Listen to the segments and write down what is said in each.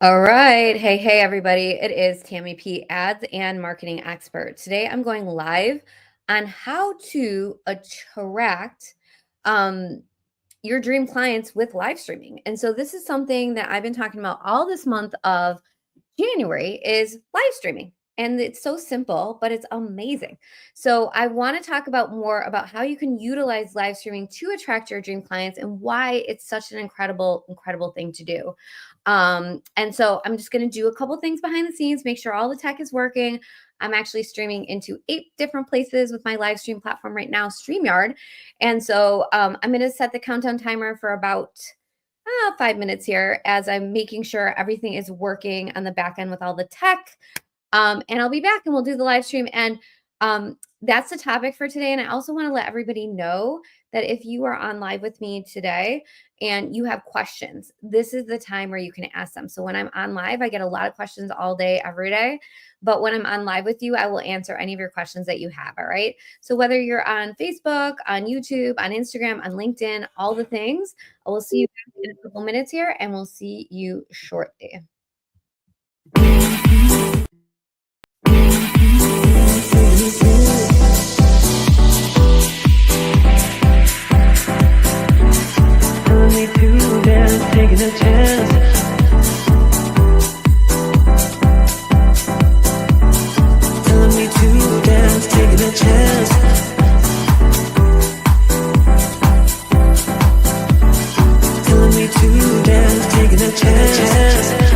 All right. Hey, everybody. It is Tammy P, ads and marketing expert. Today I'm going live on how to attract um, your dream clients with live streaming. And so this is something that I've been talking about all this month of January is live streaming. And it's so simple, but it's amazing. So I want to talk about more about how you can utilize live streaming to attract your dream clients and why it's such an incredible thing to do. And so I'm just going to do a couple things behind the scenes, make sure all the tech is working. I'm actually streaming into 8 different places with my live stream platform right now, StreamYard. And so I'm going to set the countdown timer for about 5 minutes here as I'm making sure everything is working on the back end with all the tech. And I'll be back and we'll do the live stream. And that's the topic for today. And I also want to let everybody know that if you are on live with me today and you have questions, this is the time where you can ask them. So when I'm on live, I get a lot of questions all day, every day. But when I'm on live with you, I will answer any of your questions that you have. All right. So whether you're on Facebook, on YouTube, on Instagram, on LinkedIn, all the things, I will see you back in a couple minutes here and we'll see you shortly. Telling me to dance, taking a chance. Telling me to dance, taking a chance. Telling me to dance, taking a chance.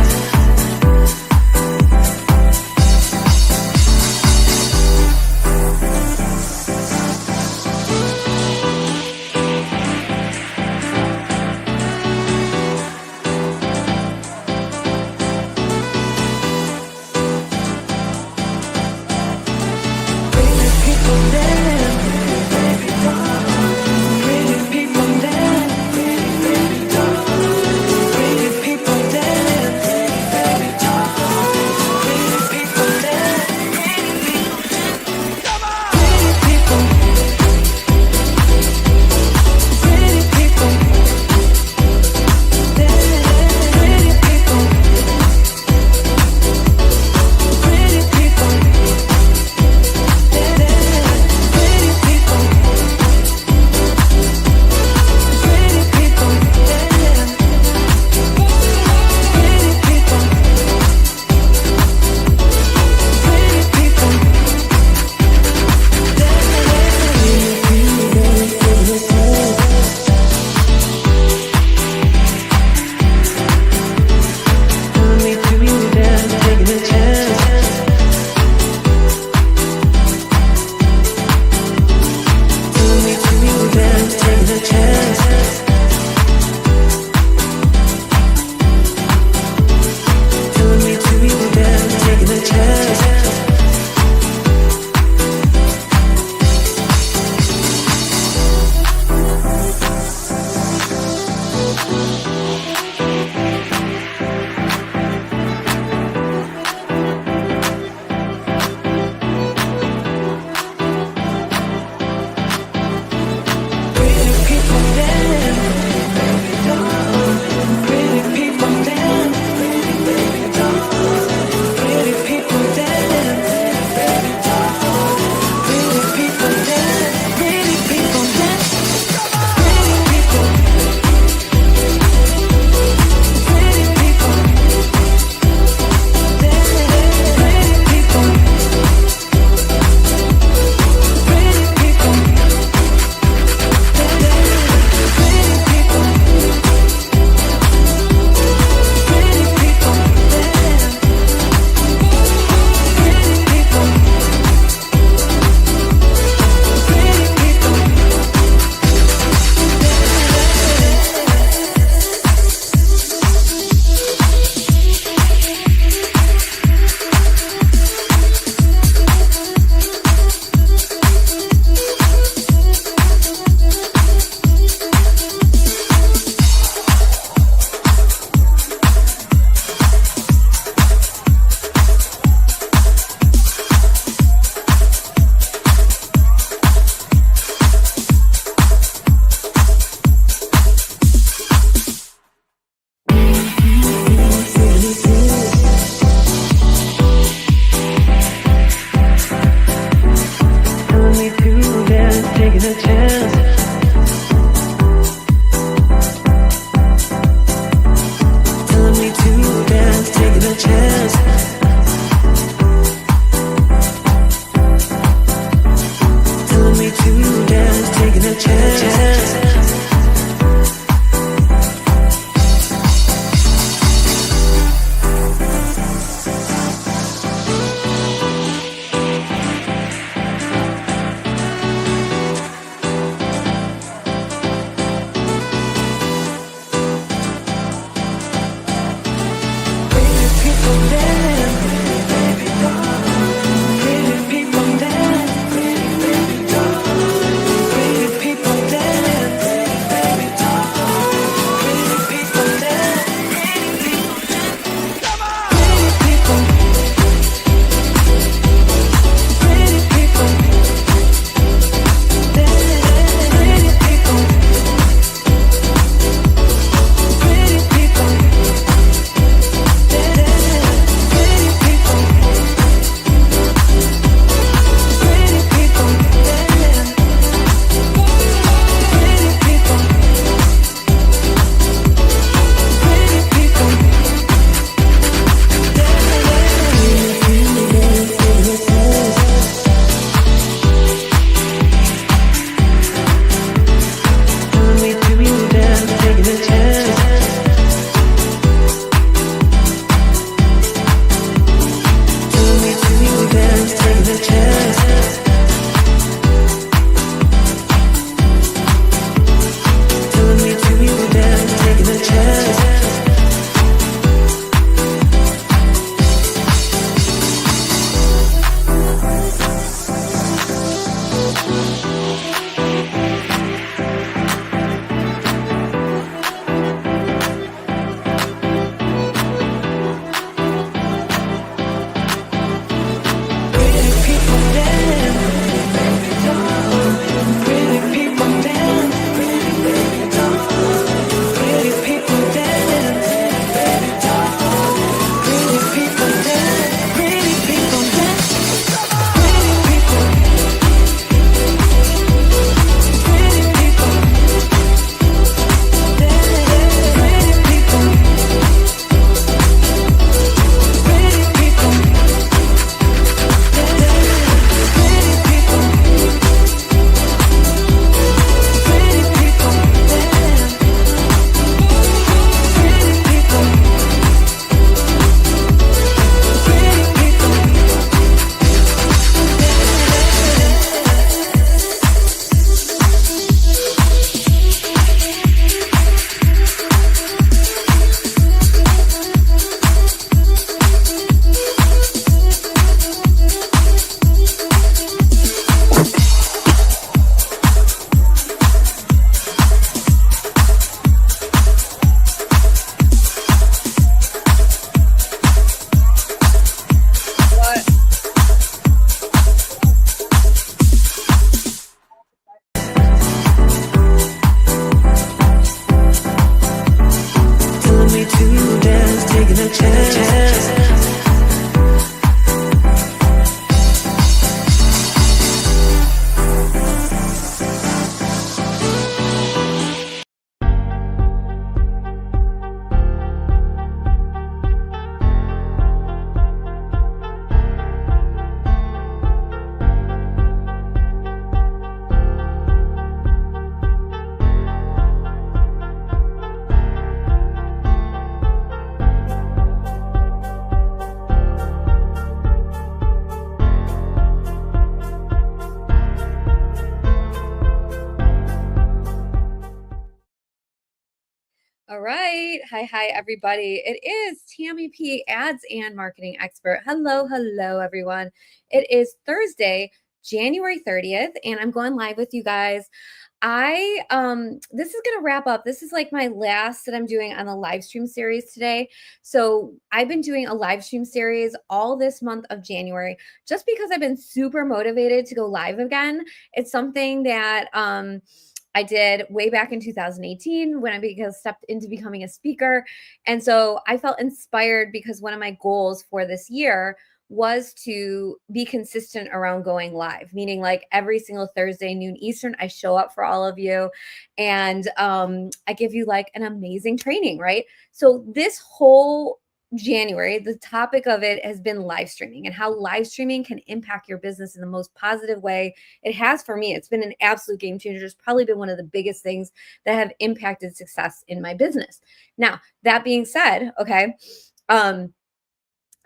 right. Hi, everybody. It is Tammy P, ads and marketing expert. Hello, everyone. It is Thursday, January 30th, and I'm going live with you guys. This is gonna wrap up. This is like my last that I'm doing on the live stream series today. So I've been doing a live stream series all this month of January just because I've been super motivated to go live again. It's something that I did way back in 2018 when I stepped into becoming a speaker. And so I felt inspired because one of my goals for this year was to be consistent around going live, meaning like every single Thursday, noon Eastern, I show up for all of you and I give you like an amazing training, right? So this whole January, the topic of it has been live streaming and how live streaming can impact your business in the most positive way. It has for me. It's been an absolute game changer. It's probably been one of the biggest things that have impacted success in my business. Now, that being said, okay,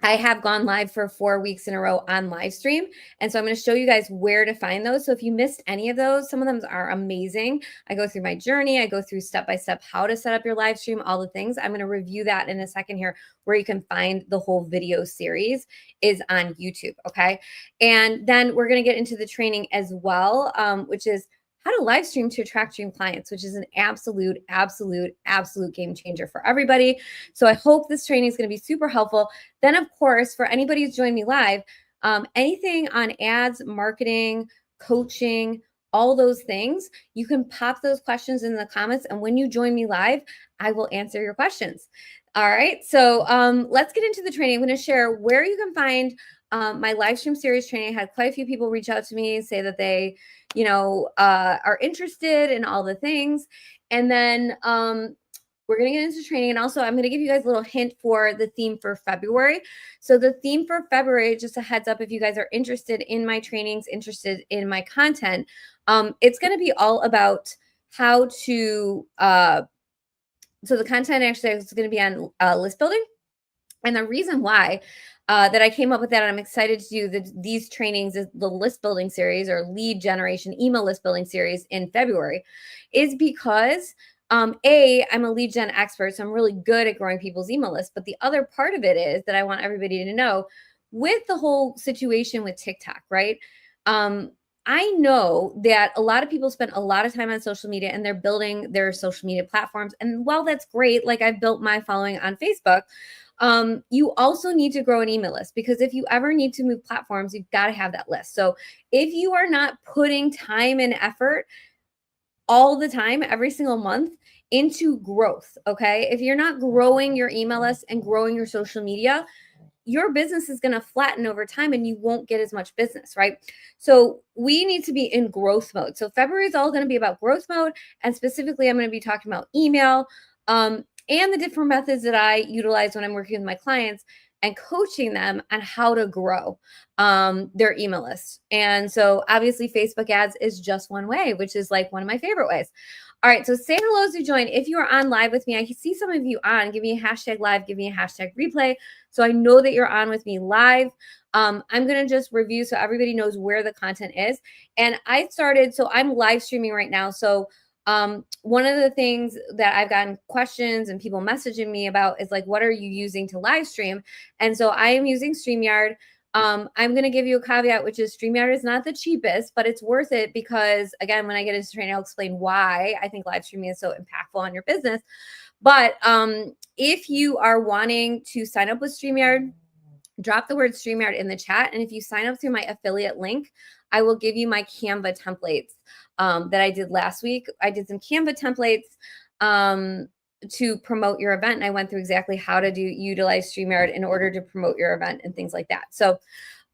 I have gone live for 4 weeks in a row on live stream. And so I'm going to show you guys where to find those. So if you missed any of those, some of them are amazing. I go through my journey. I go through step-by-step how to set up your live stream, all the things. I'm going to review that in a second here, where you can find the whole video series is on YouTube. Okay. And then we're going to get into the training as well, which is how to live stream to attract dream clients, which is an absolute game changer for everybody. So I hope this training is going to be super helpful. Then, of course, for anybody who's joined me live, anything on ads, marketing, coaching, all those things, you can pop those questions in the comments. And when you join me live, I will answer your questions. All right. So let's get into the training. I'm going to share where you can find my live stream series training. I had quite a few people reach out to me, say that they, are interested in all the things. And then we're going to get into training. And also, I'm going to give you guys a little hint for the theme for February. So the theme for February, just a heads up, if you guys are interested in my trainings, interested in my content, it's going to be all about how to, so the content actually is going to be on list building. And the reason why that I came up with that, and I'm excited to do these trainings, is the list building series or lead generation email list building series in February, is because I'm a lead gen expert, so I'm really good at growing people's email lists. But the other part of it is that I want everybody to know, with the whole situation with TikTok, right? I know that a lot of people spend a lot of time on social media and they're building their social media platforms. And while that's great, like I've built my following on Facebook, you also need to grow an email list, because if you ever need to move platforms, you've got to have that list. So if you are not putting time and effort all the time, every single month, into growth, okay, if you're not growing your email list and growing your social media, your business is going to flatten over time and you won't get as much business, right? So we need to be in growth mode. So February is all going to be about growth mode. And specifically, I'm going to be talking about email and the different methods that I utilize when I'm working with my clients and coaching them on how to grow their email list. And so obviously Facebook ads is just one way, which is like one of my favorite ways. All right, so say hello as you join. If you are on live with me, I can see some of you on. Give me a hashtag live, give me a hashtag replay, so I know that you're on with me live. I'm going to just review so everybody knows where the content is. And so I'm live streaming right now. So one of the things that I've gotten questions and people messaging me about is like, what are you using to live stream? And so I am using StreamYard. I'm going to give you a caveat, which is StreamYard is not the cheapest, but it's worth it because, again, when I get into training, I'll explain why I think live streaming is so impactful on your business. But if you are wanting to sign up with StreamYard, drop the word StreamYard in the chat. And if you sign up through my affiliate link, I will give you my Canva templates that I did last week. I did some Canva templates to promote your event. And I went through exactly how to utilize StreamYard in order to promote your event and things like that. So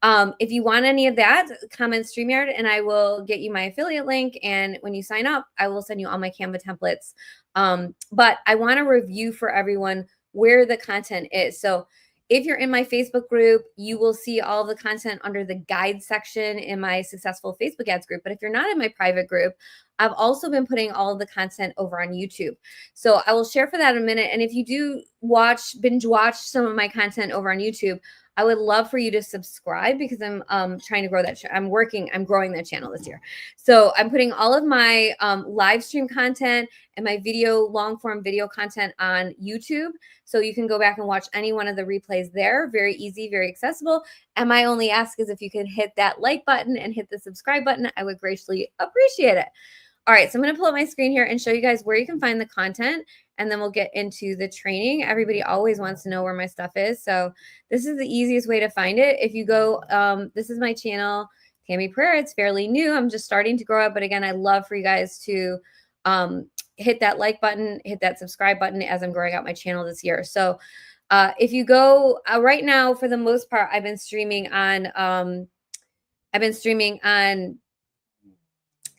if you want any of that, comment StreamYard and I will get you my affiliate link. And when you sign up, I will send you all my Canva templates. But I want to review for everyone where the content is. So if you're in my Facebook group, you will see all the content under the guide section in my successful Facebook ads group. But if you're not in my private group, I've also been putting all of the content over on YouTube. So I will share for that in a minute. And if you do binge watch some of my content over on YouTube, I would love for you to subscribe because I'm trying to grow that. I'm growing that channel this year. So I'm putting all of my live stream content and my long form video content on YouTube. So you can go back and watch any one of the replays there. Very easy, very accessible. And my only ask is if you can hit that like button and hit the subscribe button, I would greatly appreciate it. All right, so I'm going to pull up my screen here and show you guys where you can find the content, and then we'll get into the training. Everybody always wants to know where my stuff is, so this is the easiest way to find it. If you go, this is my channel, Tammy Prayer. It's fairly new. I'm just starting to grow up, but again, I love for you guys to hit that like button, hit that subscribe button as I'm growing out my channel this year. So if you go right now, for the most part, I've been streaming on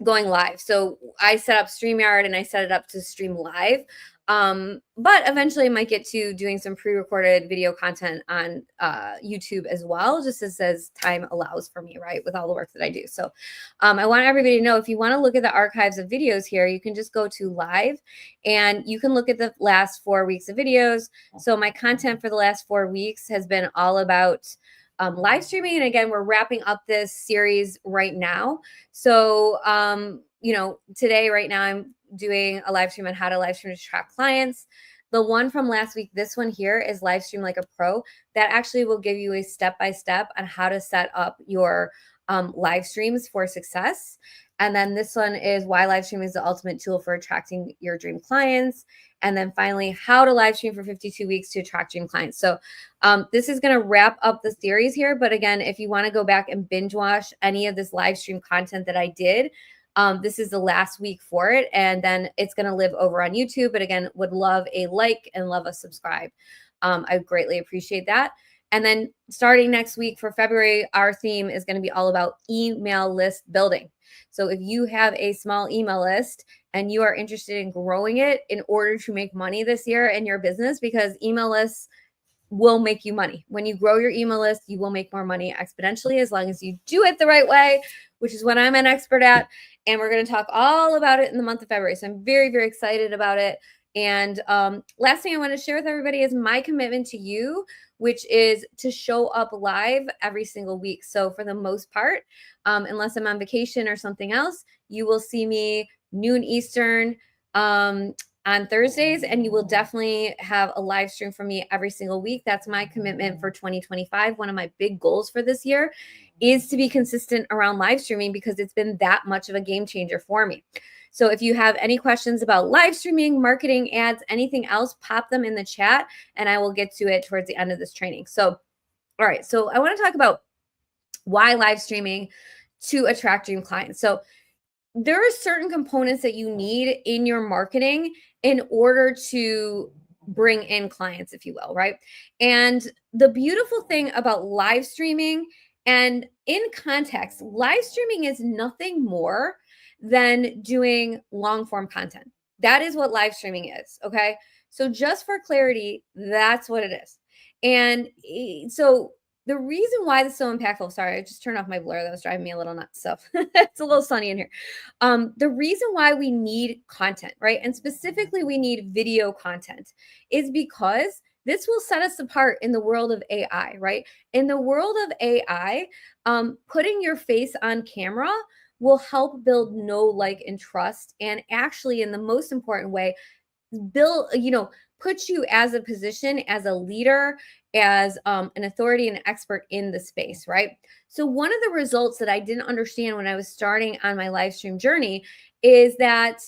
going live. So I set up StreamYard and I set it up to stream live. But eventually I might get to doing some pre-recorded video content on YouTube as well, just as time allows for me, right, with all the work that I do. So I want everybody to know, if you want to look at the archives of videos here, you can just go to live and you can look at the last 4 weeks of videos. So my content for the last 4 weeks has been all about live streaming. And again, we're wrapping up this series right now. So, today, right now, I'm doing a live stream on how to live stream to attract clients. The one from last week, this one here, is live stream like a pro. That actually will give you a step-by-step on how to set up your live streams for success. And then this one is why live streaming is the ultimate tool for attracting your dream clients. And then finally, how to live stream for 52 weeks to attract dream clients. So this is going to wrap up the series here. But again, if you want to go back and binge watch any of this live stream content that I did, this is the last week for it. And then it's going to live over on YouTube. But again, would love a like and love a subscribe. I greatly appreciate that. And then starting next week for February, our theme is going to be all about email list building. So if you have a small email list and you are interested in growing it in order to make money this year in your business, because email lists will make you money. When you grow your email list, you will make more money exponentially as long as you do it the right way, which is what I'm an expert at. And we're going to talk all about it in the month of February. So I'm very, very excited about it. And last thing I want to share with everybody is my commitment to you, which is to show up live every single week. So for the most part, unless I'm on vacation or something else, you will see me noon Eastern on Thursdays, and you will definitely have a live stream from me every single week. That's my commitment for 2025. One of my big goals for this year is to be consistent around live streaming because it's been that much of a game changer for me. So if you have any questions about live streaming, marketing, ads, anything else, pop them in the chat and I will get to it towards the end of this training. So, all right. So I want to talk about why live streaming to attract dream clients. So there are certain components that you need in your marketing in order to bring in clients, if you will, right? And the beautiful thing about live streaming, and in context, live streaming is nothing more than doing long form content. That is what live streaming is. Okay. So just for clarity, that's what it is. And so the reason why this is so impactful, sorry, I just turned off my blur. That was driving me a little nuts. So it's a little sunny in here. The reason why we need content, right? And specifically we need video content is because this will set us apart in the world of AI, right? In the world of AI, putting your face on camera will help build know, like, and trust. And actually, in the most important way, put you as a position, as a leader, as an authority and expert in the space, right? So one of the results that I didn't understand when I was starting on my live stream journey is that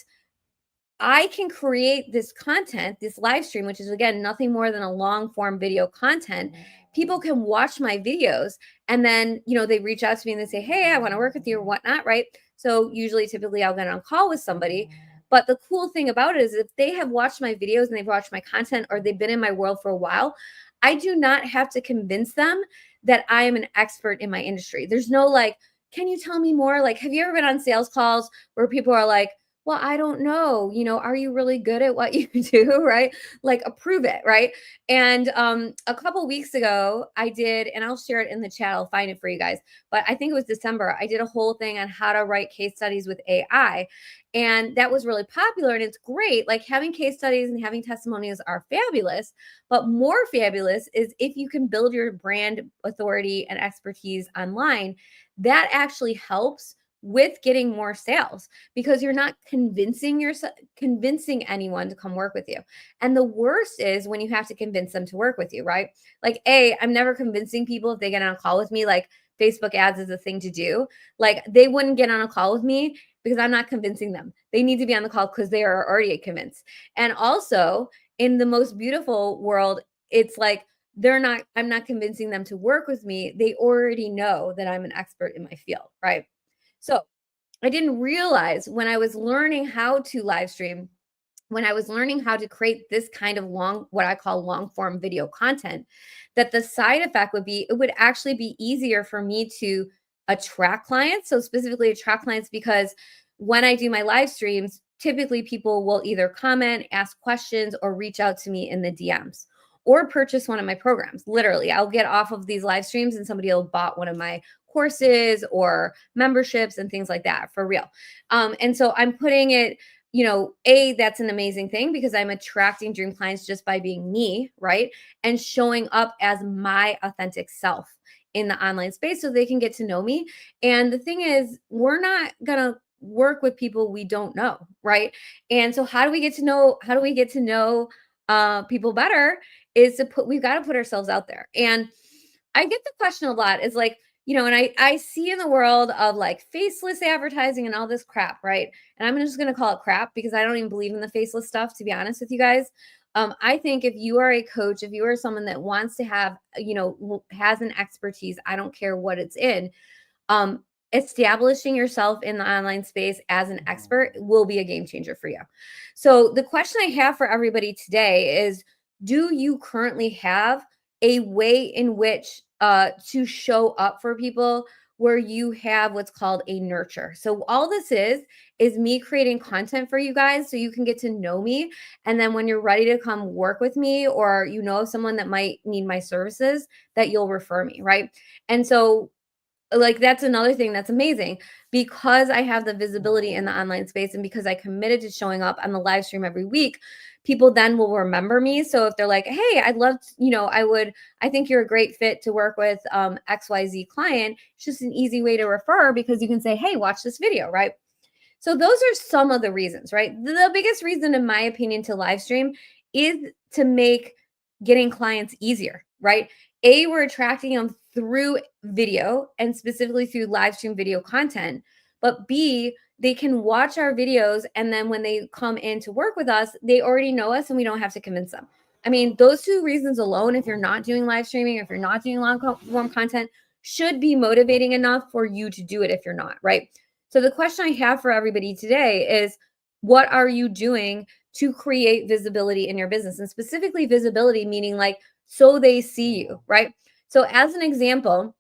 I can create this content, this live stream, which is, again, nothing more than a long form video content. People can watch my videos and then, they reach out to me and they say, hey, I want to work with you or whatnot, right? So typically I'll get on call with somebody. But the cool thing about it is if they have watched my videos and they've watched my content or they've been in my world for a while, I do not have to convince them that I am an expert in my industry. There's no like, can you tell me more? Like, have you ever been on sales calls where people are like, well, I don't know, are you really good at what you do, right? Like approve it, right? And a couple weeks ago, I did, and I'll share it in the chat. I'll find it for you guys. But I think it was December. I did a whole thing on how to write case studies with AI. And that was really popular and it's great. Like having case studies and having testimonials are fabulous. But more fabulous is if you can build your brand authority and expertise online, that actually helps with getting more sales because you're not convincing anyone to come work with you. And the worst is when you have to convince them to work with you, right? Like, I'm never convincing people if they get on a call with me, like Facebook ads is a thing to do. Like they wouldn't get on a call with me because I'm not convincing them. They need to be on the call because they are already convinced. And also in the most beautiful world, it's like I'm not convincing them to work with me. They already know that I'm an expert in my field, right? So I didn't realize when I was learning how to live stream, when I was learning how to create this kind of what I call long form video content, that the side effect would be, it would actually be easier for me to attract clients. So specifically attract clients because when I do my live streams, typically people will either comment, ask questions, or reach out to me in the DMs or purchase one of my programs. Literally, I'll get off of these live streams and somebody will bought one of my courses or memberships and things like that for real. And so I'm putting it, that's an amazing thing because I'm attracting dream clients just by being me, right? And showing up as my authentic self in the online space so they can get to know me. And the thing is, we're not going to work with people we don't know, right? And so how do we get to know people better is we've got to put ourselves out there. And I get the question a lot is like, and I see in the world of like faceless advertising and all this crap, right? And I'm just going to call it crap because I don't even believe in the faceless stuff, to be honest with you guys. I think if you are a coach, if you are someone that wants to have, has an expertise, I don't care what it's in, um, establishing yourself in the online space as an expert will be a game changer for you. So the question I have for everybody today is, do you currently have a way in which to show up for people where you have what's called a nurture? So all this is me creating content for you guys so you can get to know me. And then when you're ready to come work with me or someone that might need my services, that you'll refer me, right? And so like that's another thing that's amazing because I have the visibility in the online space and because I committed to showing up on the live stream every week, people then will remember me. So if they're like, hey, I'd love to, I think you're a great fit to work with XYZ client, it's just an easy way to refer because you can say, hey, watch this video, right? So those are some of the reasons, right? The biggest reason, in my opinion, to live stream is to make getting clients easier, right? We're attracting them through video and specifically through live stream video content. But B, they can watch our videos. And then when they come in to work with us, they already know us and we don't have to convince them. I mean, those two reasons alone, if you're not doing live streaming, if you're not doing long form content, should be motivating enough for you to do it if you're not, right? So the question I have for everybody today is, what are you doing to create visibility in your business? And specifically visibility, meaning like, so they see you, right? So as an example,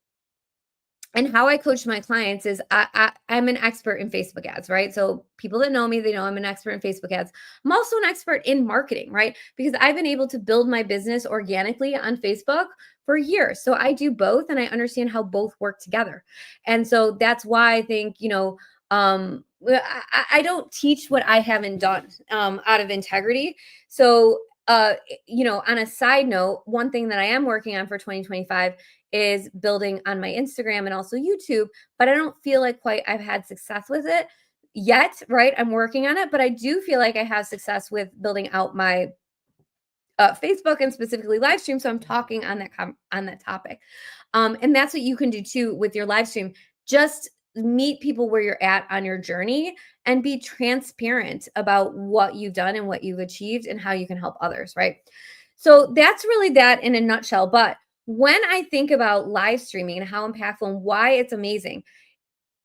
and how I coach my clients is I'm an expert in Facebook ads, right? So people that know me, they know I'm an expert in Facebook ads. I'm also an expert in marketing, right? Because I've been able to build my business organically on Facebook for years. So I do both and I understand how both work together. And so that's why I think, I don't teach what I haven't done out of integrity. So, on a side note, one thing that I am working on for 2025 is building on my Instagram and also YouTube, but I don't feel like quite I've had success with it yet, right? I'm working on it, but I do feel like I have success with building out my Facebook and specifically live stream. So I'm talking on that topic, and that's what you can do too with your live stream. Just meet people where you're at on your journey and be transparent about what you've done and what you've achieved and how you can help others, right? So that's really that in a nutshell. But when I think about live streaming and how impactful and why it's amazing,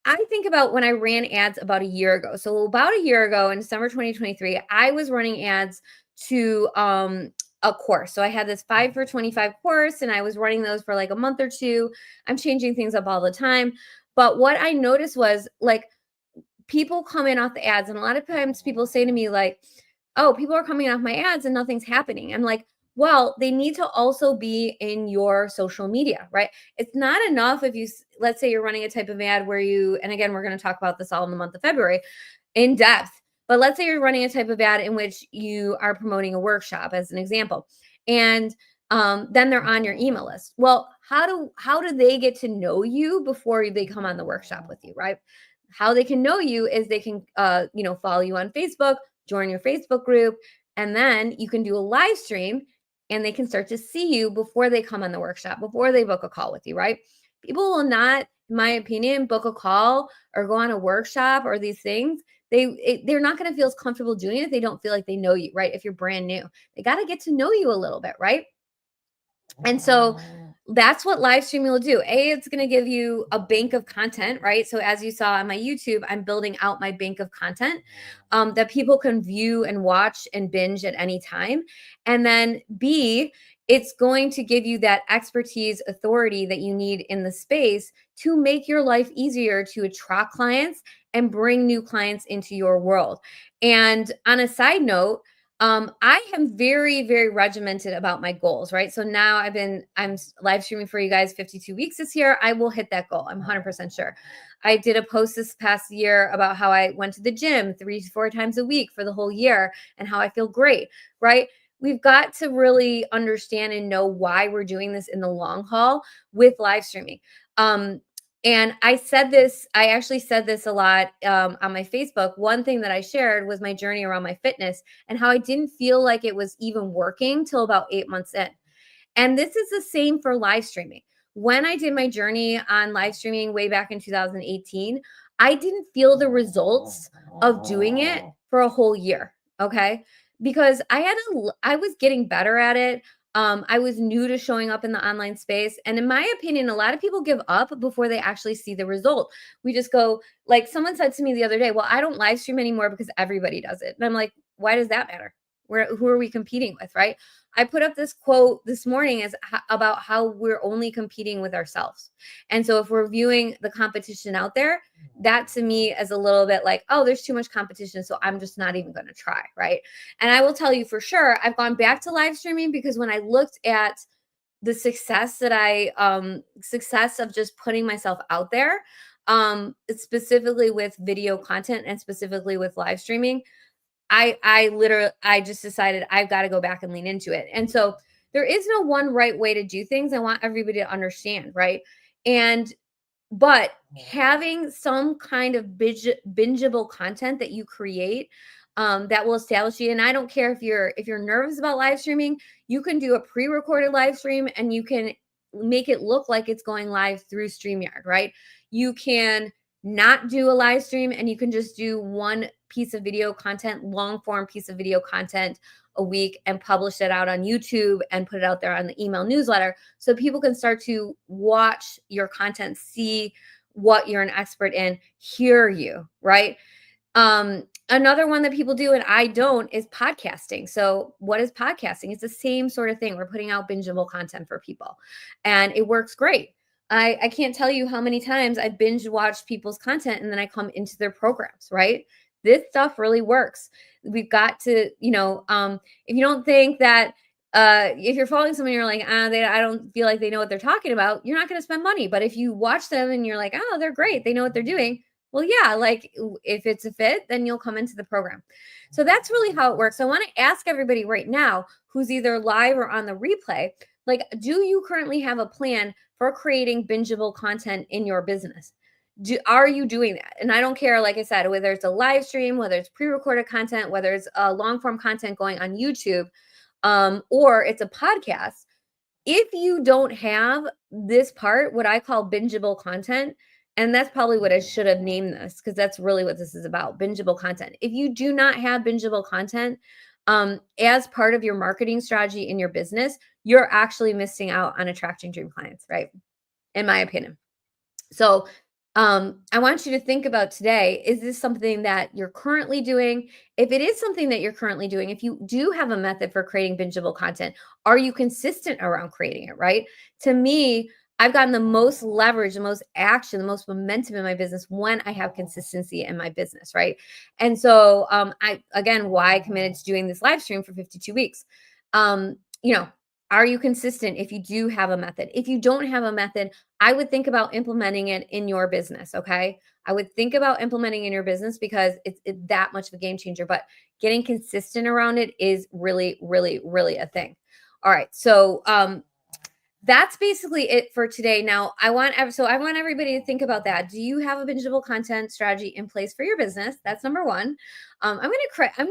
I think about when I ran ads about a year ago. So about a year ago in December 2023, I was running ads to a course. So I had this 5 for 25 course and I was running those for like a month or two. I'm changing things up all the time. But what I noticed was like people come in off the ads. And a lot of times people say to me like, oh, people are coming off my ads and nothing's happening. I'm like, well, they need to also be in your social media, right? It's not enough if you, let's say you're running a type of ad where you, and again, we're going to talk about this all in the month of February in depth, but let's say you're running a type of ad in which you are promoting a workshop as an example. And then they're on your email list. Well, how do they get to know you before they come on the workshop with you, right? How they can know you is they can follow you on Facebook, join your Facebook group, and then you can do a live stream and they can start to see you before they come on the workshop, before they book a call with you, right? People will not, in my opinion, book a call or go on a workshop or these things. They're not going to feel as comfortable doing it if they don't feel like they know you, right? If you're brand new, they got to get to know you a little bit, right? And so that's what live streaming will do. It's going to give you a bank of content, right? So as you saw on my YouTube, I'm building out my bank of content that people can view and watch and binge at any time. And then B, it's going to give you that expertise, authority that you need in the space to make your life easier to attract clients and bring new clients into your world. And on a side note, I am very, very regimented about my goals, right? So now I'm live streaming for you guys 52 weeks this year. I will hit that goal. I'm 100% sure. I did a post this past year about how I went to the gym 3 to 4 times a week for the whole year and how I feel great, right? We've got to really understand and know why we're doing this in the long haul with live streaming. And I actually said this a lot on my Facebook. One thing that I shared was my journey around my fitness and how I didn't feel like it was even working till about 8 months in. And this is the same for live streaming. When I did my journey on live streaming way back in 2018, I didn't feel the results of doing it for a whole year. Okay. Because I was getting better at it. I was new to showing up in the online space. And in my opinion, a lot of people give up before they actually see the result. We just go, like someone said to me the other day, well, I don't live stream anymore because everybody does it. And I'm like, why does that matter? Who are we competing with, right? I put up this quote this morning about how we're only competing with ourselves. And so if we're viewing the competition out there, that to me is a little bit like, oh, there's too much competition, so I'm just not even going to try, right? And I will tell you for sure, I've gone back to live streaming because when I looked at the success success of just putting myself out there, specifically with video content and specifically with live streaming, I just decided I've got to go back and lean into it. And so there is no one right way to do things. I want everybody to understand, right? But having some kind of bingeable content that you create that will establish you. And I don't care if you're nervous about live streaming, you can do a pre-recorded live stream and you can make it look like it's going live through StreamYard, right? You can not do a live stream and you can just do one piece of video content, long form piece of video content a week and publish it out on YouTube and put it out there on the email newsletter so people can start to watch your content, see what you're an expert in, hear you, right? Another one that people do and I don't is podcasting. So what is podcasting? It's the same sort of thing. We're putting out bingeable content for people and it works great. I can't tell you how many times I binge watched people's content and then I come into their programs, right? This stuff really works. We've got to, if you don't think that if you're following someone, you're like, I don't feel like they know what they're talking about, you're not going to spend money. But if you watch them and you're like, oh, they're great, they know what they're doing. Well, yeah, like if it's a fit, then you'll come into the program. So that's really how it works. So I want to ask everybody right now who's either live or on the replay, like, do you currently have a plan for creating bingeable content in your business? Are you doing that? And I don't care, like I said, whether it's a live stream, whether it's pre-recorded content, whether it's long form content going on YouTube, or it's a podcast. If you don't have this part, what I call bingeable content, and that's probably what I should have named this because that's really what this is about, bingeable content. If you do not have bingeable content as part of your marketing strategy in your business, you're actually missing out on attracting dream clients, right? In my opinion. So I want you to think about today, is this something that you're currently doing? If it is something that you're currently doing, if you do have a method for creating bingeable content, are you consistent around creating it, right? To me, I've gotten the most leverage, the most action, the most momentum in my business when I have consistency in my business, right? And so, why I committed to doing this live stream for 52 weeks. You know, are you consistent if you do have a method? If you don't have a method, I would think about implementing it in your business, okay? I would think about implementing in your business because it's that much of a game changer, but getting consistent around it is really, really, really a thing. All right. So, that's basically it for today. Now, I want everybody to think about that. Do you have a bingeable content strategy in place for your business? That's number one. I'm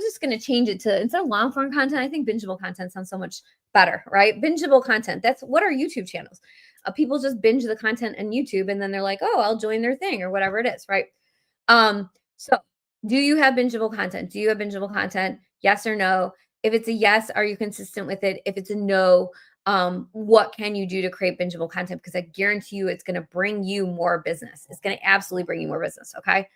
just gonna change it to, instead of long form content, I think bingeable content sounds so much better, right? Bingeable content. That's what are YouTube channels. People just binge the content on YouTube and then they're like, oh, I'll join their thing or whatever it is, right? So do you have bingeable content? Do you have bingeable content? Yes or no? If it's a yes, are you consistent with it? If it's a no, what can you do to create bingeable content? Because I guarantee you it's going to bring you more business. It's going to absolutely bring you more business. Okay.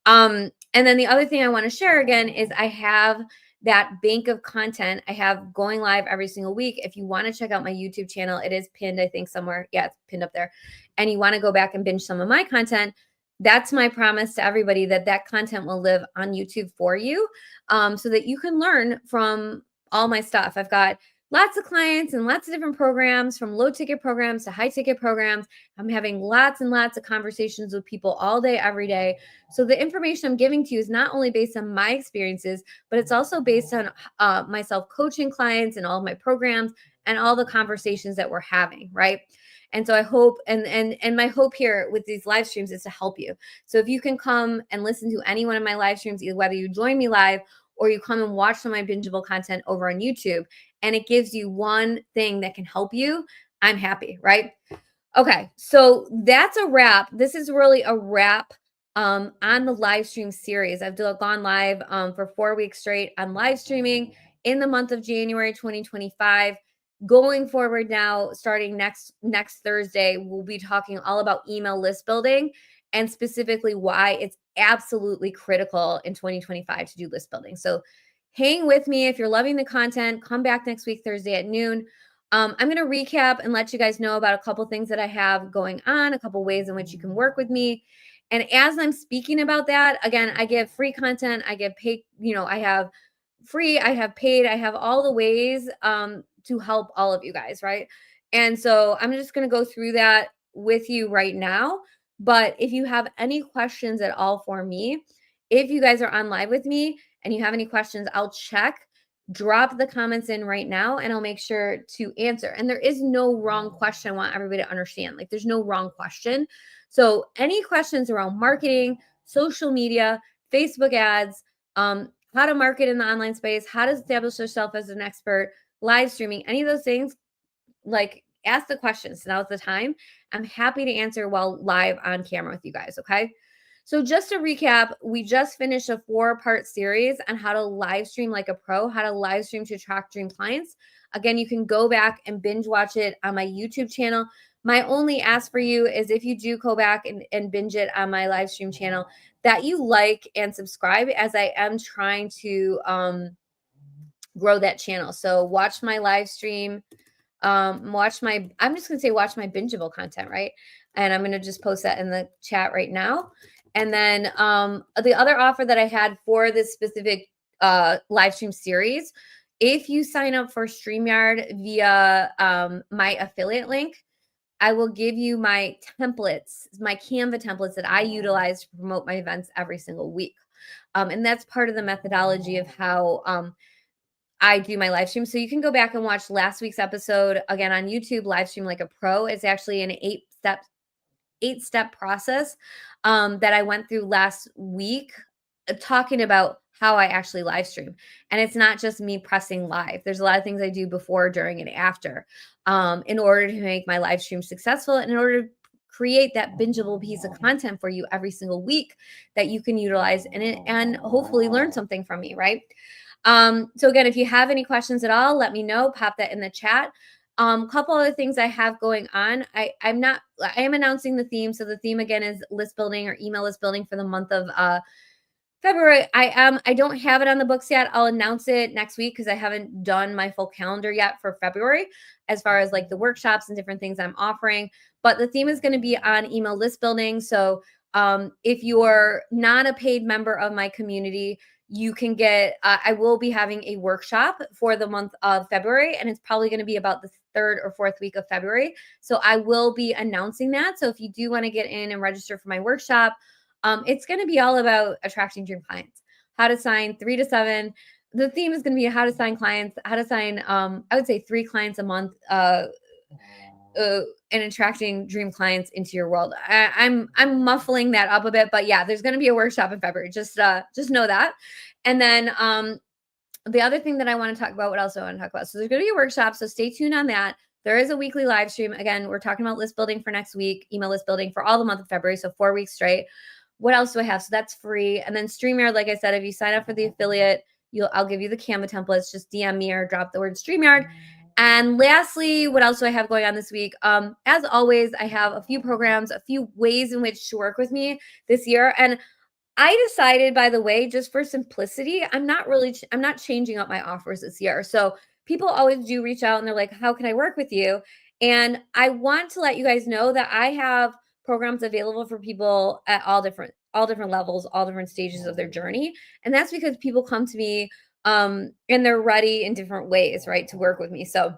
And then the other thing I want to share again is I have that bank of content I have going live every single week. If you want to check out my YouTube channel, it is pinned, I think, somewhere. Yeah, it's pinned up there. And you want to go back and binge some of my content, that's my promise to everybody, that that content will live on YouTube for you, so that you can learn from all my stuff. I've got lots of clients and lots of different programs, from low ticket programs to high ticket programs. I'm having lots and lots of conversations with people all day, every day. So the information I'm giving to you is not only based on my experiences, but it's also based on myself coaching clients and all of my programs and all the conversations that we're having, right? And so I hope, and my hope here with these live streams is to help you. So if you can come and listen to any one of my live streams, either whether you join me live or you come and watch some of my bingeable content over on YouTube, and it gives you one thing that can help you, I'm happy, right? Okay, so that's a wrap. This is really a wrap on the live stream series. I've gone live for 4 weeks straight. I'm live streaming in the month of January 2025. Going forward now, starting next Thursday, we'll be talking all about email list building and specifically why it's absolutely critical in 2025 to do list building. So hang with me. If you're loving the content, come back next week, Thursday at noon. I'm going to recap and let you guys know about a couple things that I have going on, a couple ways in which you can work with me. And as I'm speaking about that, again, I give free content, I give paid, I have free, I have paid, I have all the ways to help all of you guys, right? And so I'm just going to go through that with you right now. But if you have any questions at all for me, if you guys are on live with me and you have any questions, I'll check. Drop the comments in right now and I'll make sure to answer. And there is no wrong question. I want everybody to understand, like, there's no wrong question. So any questions around marketing, social media, Facebook ads, how to market in the online space, how to establish yourself as an expert, live streaming, any of those things, like, ask the questions. Now's the time. I'm happy to answer while live on camera with you guys. Okay. So just to recap, we just finished a 4-part series on how to live stream like a pro, how to live stream to attract dream clients. Again, you can go back and binge watch it on my YouTube channel. My only ask for you is, if you do go back and binge it on my live stream channel, that you like and subscribe, as I am trying to grow that channel. So watch my live stream, I'm just going to say watch my bingeable content, right? And I'm going to just post that in the chat right now. And then the other offer that I had for this specific live stream series, if you sign up for StreamYard via my affiliate link, I will give you my templates, my Canva templates that I utilize to promote my events every single week. And that's part of the methodology of how I do my live stream. So you can go back and watch last week's episode again on YouTube, live stream like a pro. It's actually an 8-step process that I went through last week, talking about how I actually live stream. And it's not just me pressing live. There's a lot of things I do before, during, and after in order to make my live stream successful, and in order to create that bingeable piece of content for you every single week that you can utilize in it and hopefully learn something from me, right? So again, if you have any questions at all, let me know. Pop that in the chat. Couple other things I have going on. I am announcing the theme. So the theme again is list building or email list building for the month of February, I don't have it on the books yet. I'll announce it next week because I haven't done my full calendar yet for February as far as like the workshops and different things I'm offering. But the theme is going to be on email list building. So if you're not a paid member of my community, you can get, I will be having a workshop for the month of February, and it's probably going to be about the third or fourth week of February. So I will be announcing that. So if you do want to get in and register for my workshop, it's going to be all about attracting dream clients, how to sign 3 to 7. The theme is going to be how to sign clients, how to sign, I would say 3 clients a month, and attracting dream clients into your world. I'm muffling that up a bit, but yeah, there's going to be a workshop in February. Just know that. And then the other thing that I want to talk about, what else do I want to talk about? So there's going to be a workshop, so stay tuned on that. There is a weekly live stream. Again, we're talking about list building for next week, email list building for all the month of February, so 4 weeks straight. What else do I have? So that's free. And then StreamYard, like I said, if you sign up for the affiliate, I'll give you the Canva templates. Just DM me or drop the word StreamYard. And lastly, what else do I have going on this week? As always, I have a few programs, a few ways in which to work with me this year. And I decided, by the way, just for simplicity, I'm not changing up my offers this year. So people always do reach out and they're like, how can I work with you? And I want to let you guys know that I have programs available for people at all different levels, all different stages of their journey. And that's because people come to me and they're ready in different ways, right, to work with me. So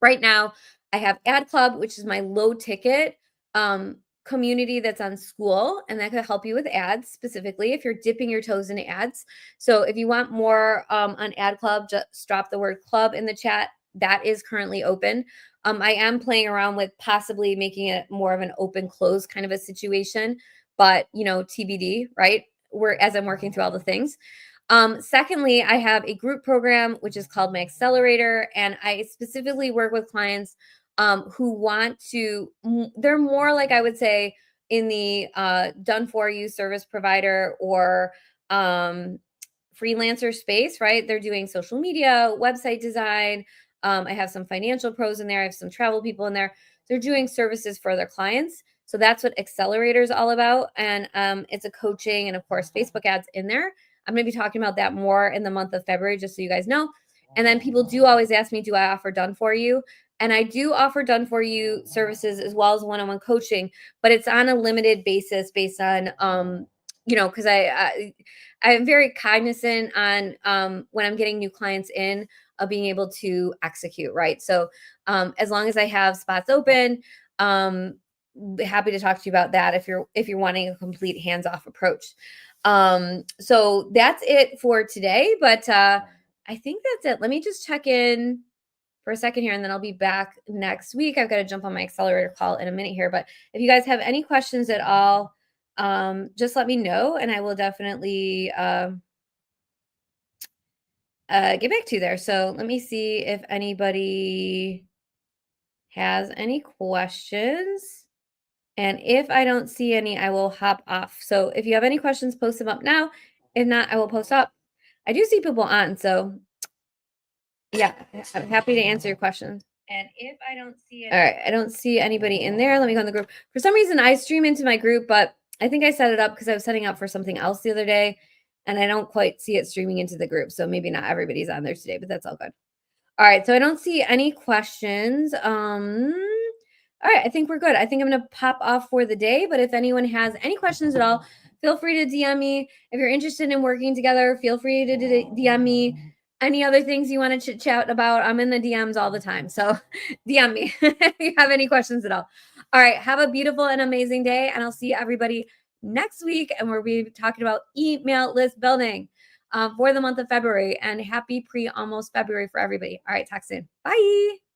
right now, I have Ad Club, which is my low ticket community that's on school, and that could help you with ads specifically if you're dipping your toes into ads. So if you want more on Ad Club, just drop the word club in the chat. That is currently open. I am playing around with possibly making it more of an open close kind of a situation, but TBD, right? As I'm working through all the things. Secondly, I have a group program, which is called my Accelerator, and I specifically work with clients who want to, they're more like, I would say, in the done for you service provider or freelancer space, right? They're doing social media, website design. I have some financial pros in there. I have some travel people in there. They're doing services for their clients. So that's what Accelerator is all about. And it's a coaching and, of course, Facebook ads in there. I'm going to be talking about that more in the month of February, just so you guys know. And then people do always ask me, do I offer done for you? And I do offer done for you services as well as one-on-one coaching, but it's on a limited basis based on, because I am very cognizant on when I'm getting new clients in of being able to execute, right? So as long as I have spots open, happy to talk to you about that if you're wanting a complete hands-off approach. So that's it for today, but I think that's it. Let me just check in for a second here, and then I'll be back next week. I've got to jump on my Accelerator call in a minute here, but if you guys have any questions at all, just let me know, and I will definitely get back to you there. So let me see if anybody has any questions. And if I don't see any, I will hop off. So if you have any questions, post them up now. If not, I will post up. I do see people on, so yeah, I'm happy to answer your questions. And if I don't see it, all right, I don't see anybody in there. Let me go in the group. For some reason, I stream into my group, but I think I set it up because I was setting up for something else the other day, and I don't quite see it streaming into the group. So maybe not everybody's on there today, but that's all good. All right, so I don't see any questions. All right, I think we're good. I think I'm going to pop off for the day, but if anyone has any questions at all, feel free to DM me. If you're interested in working together, feel free to DM me. Any other things you want to chit chat about, I'm in the DMs all the time. So DM me if you have any questions at all. All right, have a beautiful and amazing day, and I'll see everybody next week, and we'll be talking about email list building for the month of February, and happy almost February for everybody. All right, talk soon. Bye.